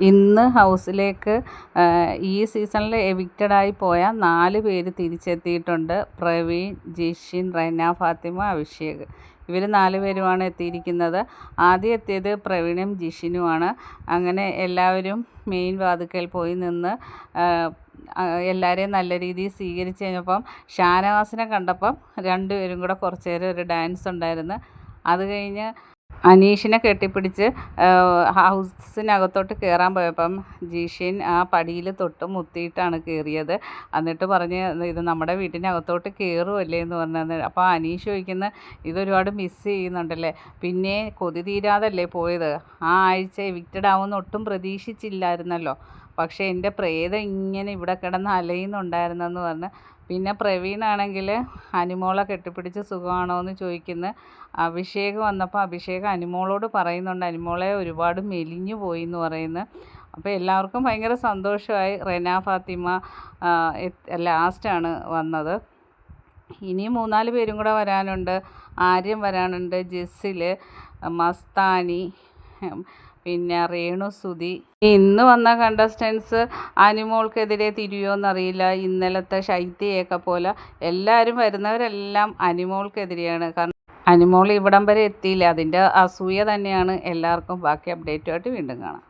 ഇന്ന് ഹൗസിലേക്ക് ഈ സീസണിൽ എവിക്റ്റഡായി പോയ 4 പേര് തിരിച്ചെത്തിയിട്ടുണ്ട്. പ്രവീൺ, ജിഷിൻ, റെന, ഫാത്തിമ, അഭിഷേക്. ഇവർ 4 പേരുമാണ് എത്തിയിരിക്കുന്നത്. ആദ്യം എത്തിയത് പ്രവീണും ജിഷിനുമാണ്. അങ്ങനെ എല്ലാവരും മെയിൻ വാതിക്കൽ പോയി നിന്ന് എല്ലാവരെയും നല്ല രീതിയിൽ സ്വീകരിച്ച് കഴിഞ്ഞപ്പം ഷാനവാസിനെ കണ്ടപ്പം 2 പേരും കൂടെ കുറച്ച് നേരം ഒരു ഡാൻസ് ഉണ്ടായിരുന്നു. അത് കഴിഞ്ഞ് അനീഷിനെ കെട്ടിപ്പിടിച്ച് ഹൗസിനകത്തോട്ട് കയറാൻ പോയപ്പം ജിഷിൻ ആ പടിയിൽ തൊട്ട് മുത്തിയിട്ടാണ് കയറിയത്. എന്നിട്ട് പറഞ്ഞ് ഇത് നമ്മുടെ വീട്ടിനകത്തോട്ട് കയറുമല്ലേ എന്ന് പറഞ്ഞത്. അപ്പോൾ അനീഷ് ചോദിക്കുന്ന ഇതൊരുപാട് മിസ് ചെയ്യുന്നുണ്ടല്ലേ, പിന്നെ കൊതി തീരാതല്ലേ പോയത്, ആ ആഴ്ച എവിക്റ്റഡ് ആവുമെന്ന് ഒട്ടും പ്രതീക്ഷിച്ചില്ലായിരുന്നല്ലോ, പക്ഷേ എൻ്റെ പ്രേതം ഇങ്ങനെ ഇവിടെ കിടന്ന് അലയുന്നുണ്ടായിരുന്നെന്ന് പറഞ്ഞ്. പിന്നെ പ്രവീണാണെങ്കിൽ അനുമോളെ കെട്ടിപ്പിടിച്ച് സുഖമാണോ എന്ന് ചോദിക്കുന്നു. അഭിഷേക് വന്നപ്പോൾ അഭിഷേക് അനുമോളോട് പറയുന്നുണ്ട് അനുമോളെ ഒരുപാട് മെലിഞ്ഞു പോയി എന്ന് പറയുന്നു. അപ്പോൾ എല്ലാവർക്കും ഭയങ്കര സന്തോഷമായി. റെന, ഫാത്തിമ ലാസ്റ്റാണ് വന്നത്. ഇനി 3-4 പേരും കൂടെ വരാനുണ്ട്. ആര്യൻ വരാനുണ്ട്, ജെസ്സിൽ, മസ്താനി, പിന്നെ രേണുസുതി. ഇന്ന് വന്ന കണ്ടസ്റ്റൻസ് അനുമോൾക്കെതിരെ തിരിയുമോയെന്നറിയില്ല. ഇന്നലത്തെ ശൈത്യയൊക്കെ പോലെ എല്ലാവരും വരുന്നവരെല്ലാം അനുമോൾക്കെതിരെയാണ്. കാരണം അനുമോൾ ഇവിടം വരെ എത്തിയില്ല, അതിൻ്റെ അസൂയ തന്നെയാണ് എല്ലാവർക്കും. ബാക്കി അപ്ഡേറ്റുമായിട്ട് വീണ്ടും കാണാം.